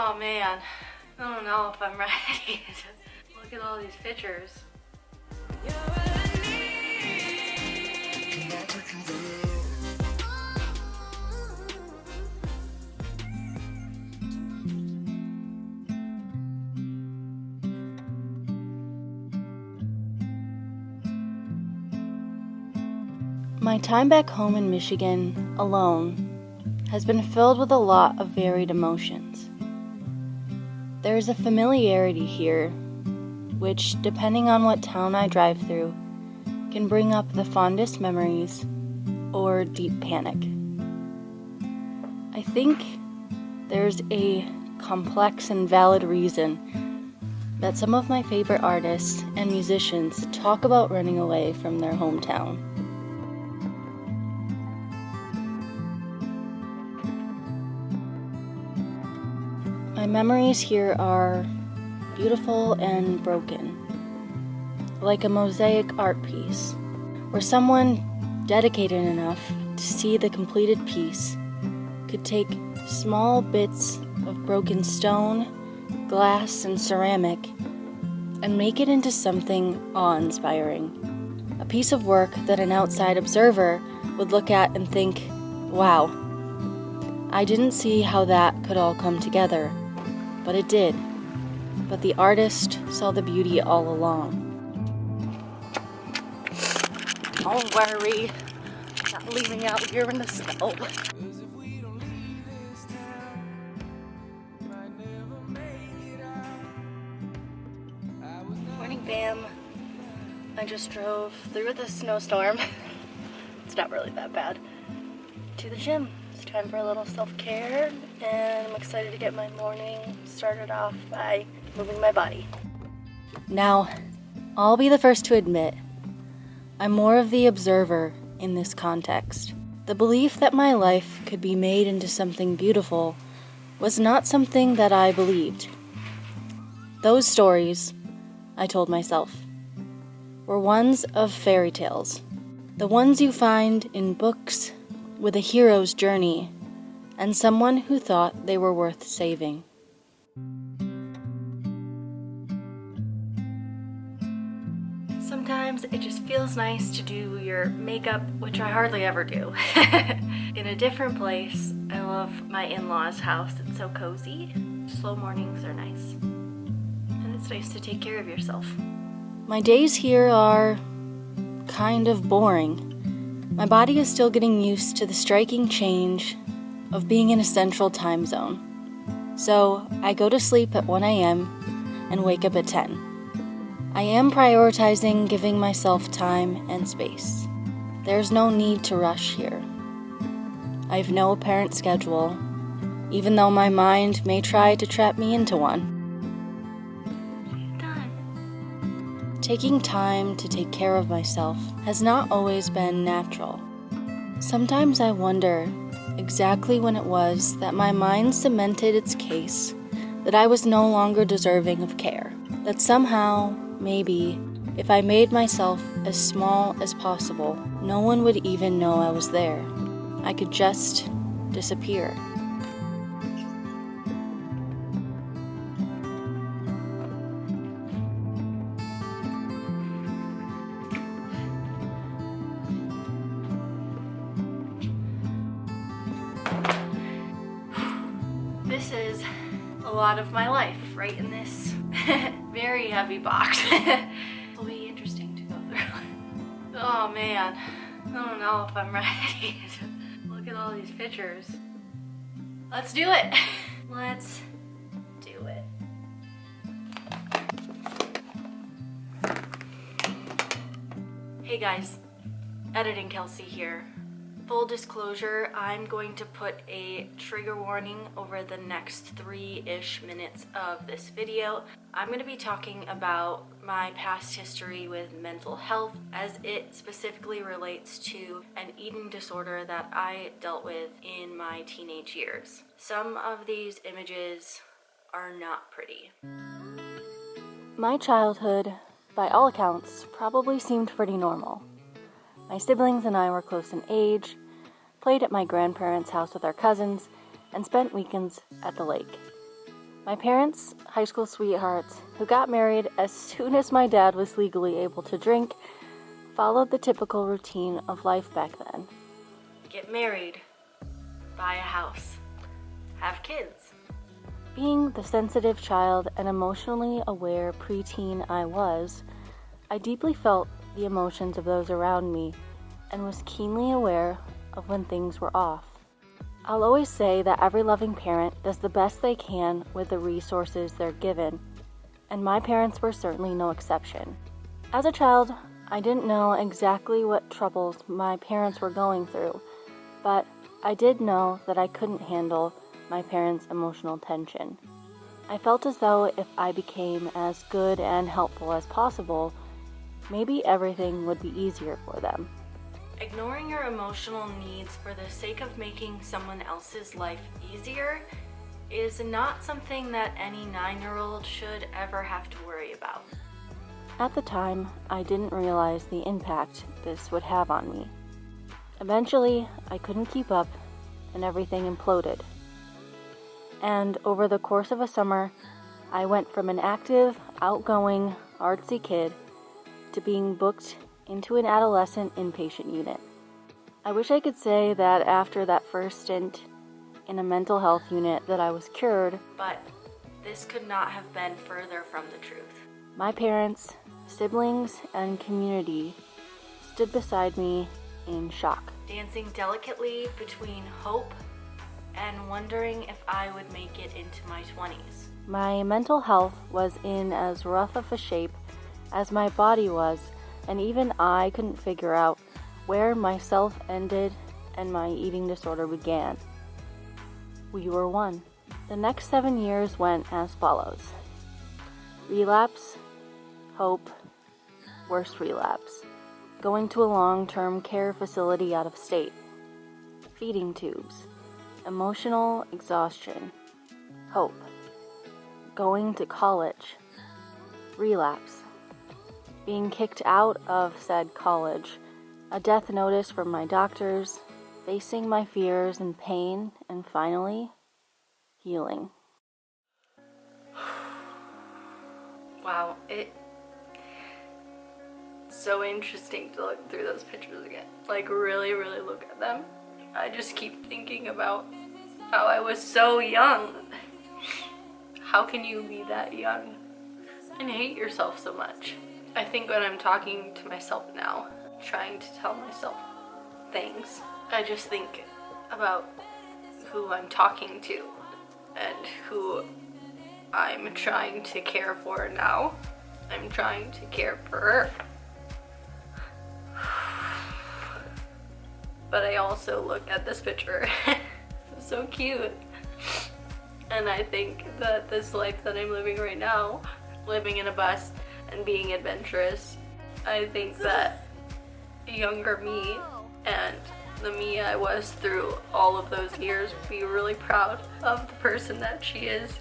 Oh man, I don't know if I'm ready. Look at all these pictures. My time back home in Michigan, alone, has been filled with a lot of varied emotions. There is a familiarity here, which, depending on what town I drive through, can bring up the fondest memories or deep panic. I think there's a complex and valid reason that some of my favorite artists and musicians talk about running away from their hometown. My memories here are beautiful and broken, like a mosaic art piece, where someone dedicated enough to see the completed piece could take small bits of broken stone, glass, and ceramic and make it into something awe-inspiring. A piece of work that an outside observer would look at and think, wow, I didn't see how that could all come together. But it did. But the artist saw the beauty all along. Don't worry, I'm not leaving out here in the snow. Morning, fam. I just drove through the snowstorm. It's not really that bad. To the gym. It's time for a little self-care, and I'm excited to get my morning started off by moving my body. Now, I'll be the first to admit, I'm more of the observer in this context. The belief that my life could be made into something beautiful was not something that I believed. Those stories, I told myself, were ones of fairy tales, the ones you find in books with a hero's journey and someone who thought they were worth saving. Sometimes it just feels nice to do your makeup, which I hardly ever do, in a different place. I love my in-laws' house. It's so cozy. Slow mornings are nice. And it's nice to take care of yourself. My days here are kind of boring. My body is still getting used to the striking change of being in a central time zone. So I go to sleep at 1 a.m. and wake up at 10. I am prioritizing giving myself time and space. There's no need to rush here. I have no apparent schedule, even though my mind may try to trap me into one. Taking time to take care of myself has not always been natural. Sometimes I wonder exactly when it was that my mind cemented its case that I was no longer deserving of care. That somehow, maybe, if I made myself as small as possible, no one would even know I was there. I could just disappear. This is a lot of my life right in this very heavy box. It'll be interesting to go through. Oh man, I don't know if I'm ready. Look at all these pictures. Let's do it. Let's do it. Hey guys, Editing Kelsey here. Full disclosure, I'm going to put a trigger warning over the next 3-ish minutes of this video. I'm going to be talking about my past history with mental health as it specifically relates to an eating disorder that I dealt with in my teenage years. Some of these images are not pretty. My childhood, by all accounts, probably seemed pretty normal. My siblings and I were close in age, played at my grandparents' house with our cousins, and spent weekends at the lake. My parents, high school sweethearts, who got married as soon as my dad was legally able to drink, followed the typical routine of life back then. Get married, buy a house, have kids. Being the sensitive child and emotionally aware preteen I was, I deeply felt the emotions of those around me and was keenly aware of when things were off. I'll always say that every loving parent does the best they can with the resources they're given, and my parents were certainly no exception. As a child, I didn't know exactly what troubles my parents were going through, but I did know that I couldn't handle my parents' emotional tension. I felt as though if I became as good and helpful as possible, maybe everything would be easier for them. Ignoring your emotional needs for the sake of making someone else's life easier is not something that any 9-year-old should ever have to worry about. At the time, I didn't realize the impact this would have on me. Eventually, I couldn't keep up and everything imploded. And over the course of a summer, I went from an active, outgoing, artsy kid to being booked into an adolescent inpatient unit. I wish I could say that after that first stint in a mental health unit that I was cured, but this could not have been further from the truth. My parents, siblings, and community stood beside me in shock, dancing delicately between hope and wondering if I would make it into my 20s. My mental health was in as rough of a shape as my body was, and even I couldn't figure out where my self ended and my eating disorder began. We were one. The next 7 years went as follows. Relapse, hope, worse relapse, going to a long-term care facility out of state, feeding tubes, emotional exhaustion, hope, going to college, relapse, being kicked out of said college, a death notice from my doctors, facing my fears and pain, and finally, healing. Wow, it's so interesting to look through those pictures again. Like, really, really look at them. I just keep thinking about how I was so young. How can you be that young and hate yourself so much? I think when I'm talking to myself now, trying to tell myself things, I just think about who I'm talking to and who I'm trying to care for now. I'm trying to care for her. But I also look at this picture. It's so cute. And I think that this life that I'm living right now, living in a bus and being adventurous, I think that younger me and the me I was through all of those years would be really proud of the person that she is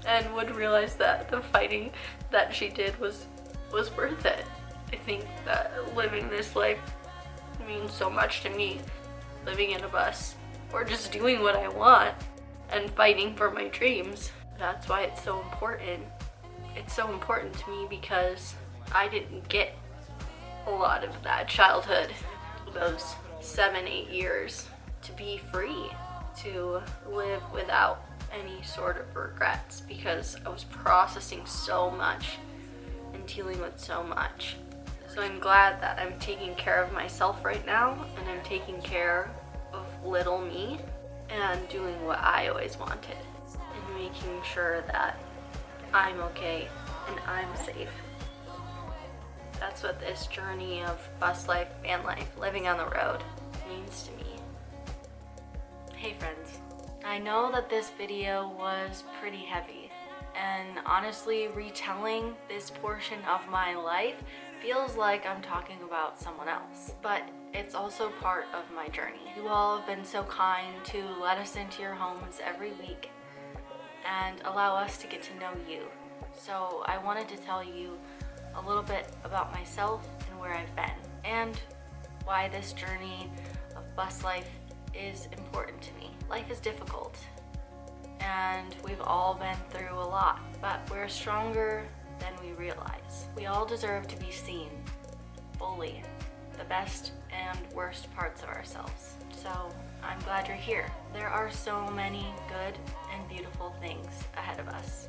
and would realize that the fighting that she did was worth it. I think that living this life means so much to me, living in a bus or just doing what I want and fighting for my dreams. That's why it's so important. It's so important to me because I didn't get a lot of that childhood, those 7-8 years, to be free, to live without any sort of regrets, because I was processing so much and dealing with so much. So I'm glad that I'm taking care of myself right now, and I'm taking care of little me and doing what I always wanted and making sure that I'm okay and I'm safe. That's what this journey of bus life, van life, living on the road means to me. Hey friends, I know that this video was pretty heavy, and honestly, retelling this portion of my life feels like I'm talking about someone else, but it's also part of my journey. You all have been so kind to let us into your homes every week and allow us to get to know you. So I wanted to tell you a little bit about myself and where I've been, and why this journey of bus life is important to me. Life is difficult, and we've all been through a lot, but we're stronger than we realize. We all deserve to be seen fully, the best and worst parts of ourselves. So I'm glad you're here. There are so many good and beautiful things ahead of us.